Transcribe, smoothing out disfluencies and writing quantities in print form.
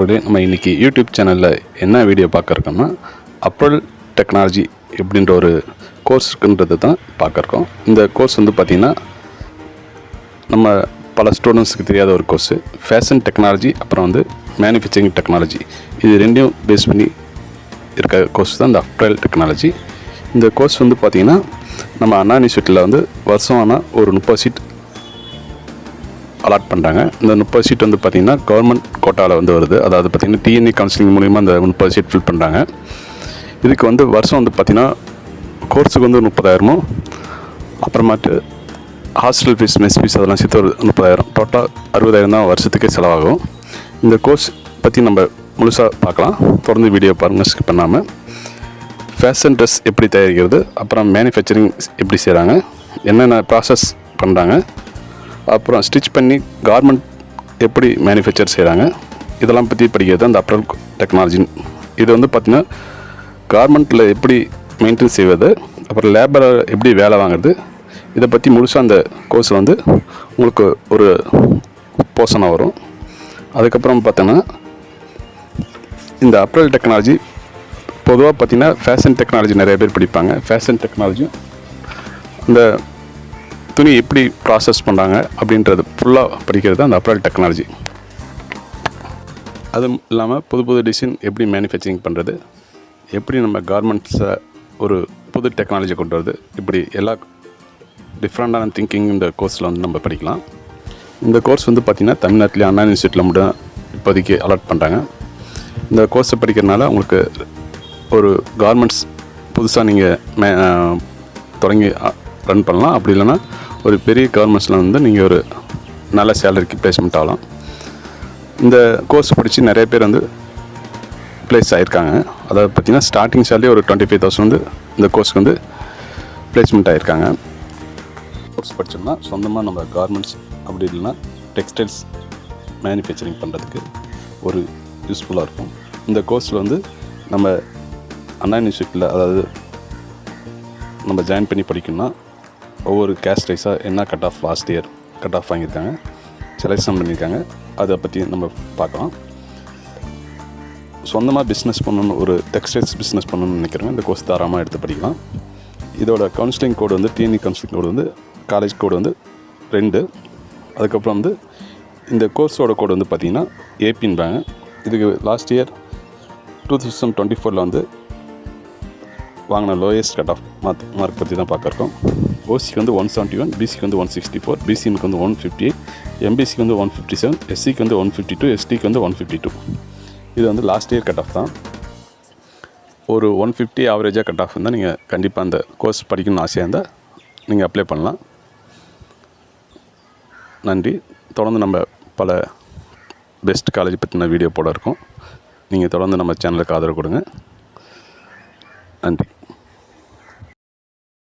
நண்பர்களே, நம்ம இன்றைக்கி யூடியூப் சேனலில் என்ன வீடியோ பார்க்குறோன்னா அப்ரல் டெக்னாலஜி எப்படின்ற ஒரு கோர்ஸ் இருக்குன்றது தான் பார்க்குறோம். இந்த கோர்ஸ் வந்து பார்த்திங்கன்னா நம்ம பல ஸ்டூடெண்ட்ஸுக்கு தெரியாத ஒரு கோர்ஸு. ஃபேஷன் டெக்னாலஜி அப்புறம் வந்து மேனுஃபேக்சரிங் டெக்னாலஜி, இது ரெண்டையும் பேஸ் பண்ணி இருக்க கோர்ஸ் தான் இந்த அப்ரல் டெக்னாலஜி. இந்த கோர்ஸ் வந்து பார்த்திங்கன்னா நம்ம அண்ணா யூனிவர்சிட்டியில் வந்து வருஷம் ஆனால் ஒரு 30 சீட் அலாட் பண்ணுறாங்க. இந்த 30 சீட் வந்து பார்த்திங்கன்னா கவர்மெண்ட் கோட்டாவில் வந்து வருது. அதாவது பார்த்திங்கன்னா டிஎன்இ கவுன்சிலிங் மூலிமா அந்த 30 சீட் ஃபில் பண்ணுறாங்க. இதுக்கு வந்து வருஷம் வந்து பார்த்திங்கன்னா கோர்ஸுக்கு வந்து 30,000, அப்புறமாட்டு ஹாஸ்டல் ஃபீஸ், மெஸ் ஃபீஸ் அதெல்லாம் சேர்த்து ஒரு 30,000, டோட்டலாக 60,000 தான் வருஷத்துக்கே செலவாகும். இந்த கோர்ஸ் பற்றி நம்ம முழுசாக பார்க்கலாம். தொடர்ந்து வீடியோ பாருங்கள், ஸ்கிப் பண்ணாமல். ஃபேஷன் ட்ரெஸ் எப்படி தயாரிக்கிறது, அப்புறம் மேனுஃபேக்சரிங் எப்படி செய்கிறாங்க, என்னென்ன ப்ராசஸ் பண்ணுறாங்க, அப்புறம் ஸ்டிச் பண்ணி கார்மெண்ட் எப்படி மேனுஃபேக்சர் செய்கிறாங்க, இதெல்லாம் பற்றி படிக்கிறது அந்த அப்ரல் டெக்னாலஜி. இது வந்து பார்த்திங்கன்னா கார்மெண்ட்டில் எப்படி மெயின்டைன் செய்வது, அப்புறம் லேபரை எப்படி வேலை வாங்குறது, இதை பற்றி முழுசாக அந்த கோர்ஸில் வந்து உங்களுக்கு ஒரு போர்ஷனாக வரும். அதுக்கப்புறம் பார்த்தோன்னா இந்த அப்ரல் டெக்னாலஜி பொதுவாக பார்த்திங்கன்னா ஃபேஷன் டெக்னாலஜி நிறைய பேர் படிப்பாங்க. ஃபேஷன் டெக்னாலஜியும் இந்த துணி எப்படி ப்ராசஸ் பண்ணுறாங்க அப்படின்றது ஃபுல்லாக படிக்கிறது அந்த அப்ரல் டெக்னாலஜி. அதுவும் இல்லாமல் புது புது டிசைன் எப்படி மேனுஃபேக்சரிங் பண்ணுறது, எப்படி நம்ம கார்மெண்ட்ஸை ஒரு புது டெக்னாலஜி கொண்டு வரது, இப்படி எல்லா டிஃப்ரெண்ட்டான திங்கிங் இந்த கோர்ஸில் வந்து நம்ம படிக்கலாம். இந்த கோர்ஸ் வந்து பார்த்திங்கன்னா தமிழ்நாட்டிலே அண்ணா யூனிவர்சிட்டியில் மட்டும் இப்போதைக்கு அலாட் பண்ணுறாங்க. இந்த கோர்ஸை படிக்கிறதுனால உங்களுக்கு ஒரு கார்மெண்ட்ஸ் புதுசாக நீங்கள் தொடங்கி ரன் பண்ணலாம். அப்படி இல்லைன்னா ஒரு பெரிய கவர்மெண்ட்ஸில் வந்து நீங்கள் ஒரு நல்ல சேலரிக்கு ப்ளேஸ்மெண்ட் ஆகலாம். இந்த கோர்ஸ் படித்து நிறைய பேர் வந்து ப்ளேஸ் ஆகியிருக்காங்க. அதாவது பார்த்திங்கன்னா ஸ்டார்டிங் சேலரி ஒரு 25,000 வந்து இந்த கோர்ஸ்க்கு வந்து ப்ளேஸ்மெண்ட் ஆகியிருக்காங்க. கோர்ஸ் படித்தோம்னா சொந்தமாக நம்ம கார்மெண்ட்ஸ் அப்படி இல்லைன்னா டெக்ஸ்டைல்ஸ் மேனுஃபேக்சரிங் பண்ணுறதுக்கு ஒரு யூஸ்ஃபுல்லாக இருக்கும். இந்த கோர்ஸில் வந்து நம்ம அண்ணா யூனிவர்சிட்டியில் அதாவது நம்ம ஜாயின் பண்ணி படிக்கணும்னா ஒவ்வொரு கேஸ்ட் வைஸாக என்ன cut off last year cut off வாங்கியிருக்காங்க, செலெக்ஷன் பண்ணியிருக்காங்க, அதை பற்றி நம்ம பார்க்கலாம். சொந்தமாக பிஸ்னஸ் பண்ணணுன்னு, ஒரு டெக்ஸ்டைல்ஸ் பிஸ்னஸ் பண்ணணும்னு நினைக்கிறவங்க இந்த கோர்ஸ் தாராளமாக எடுத்து படிக்கலாம். இதோட கவுன்சிலிங் கோடு வந்து டிஎன்இ கவுன்சிலிங் கோடு வந்து காலேஜ் கோடு வந்து 2. அதுக்கப்புறம் வந்து இந்த கோர்ஸோட கோடு வந்து பார்த்திங்கன்னா ஏபின்பாங்க. இதுக்கு லாஸ்ட் இயர் 2024 வந்து வாங்கின லோயஸ்ட் கட் ஆஃப் மார்க் பற்றி தான் பார்க்குறோம். ஓசிக்கு வந்து 171, பிசிக்கு வந்து 164, பிசிஎம்க்கு வந்து 158, எம்பிசிக்கு வந்து 157, எஸ்சிக்கு வந்து 152, எஸ்டிக்கு வந்து 152. இது வந்து லாஸ்ட் இயர் கட் ஆஃப் தான். ஒரு 150 ஆவரேஜாக கட் ஆஃப் இருந்தால் நீங்கள் கண்டிப்பாக அந்த கோர்ஸ் படிக்கணும்னு ஆசையாக இருந்தால் நீங்கள் அப்ளை பண்ணலாம். நன்றி. தொடர்ந்து நம்ம பல பெஸ்ட் காலேஜ் பற்றின வீடியோ போட இருக்கோம். நீங்கள் தொடர்ந்து நம்ம சேனலுக்கு ஆதரவு கொடுங்க. நன்றி.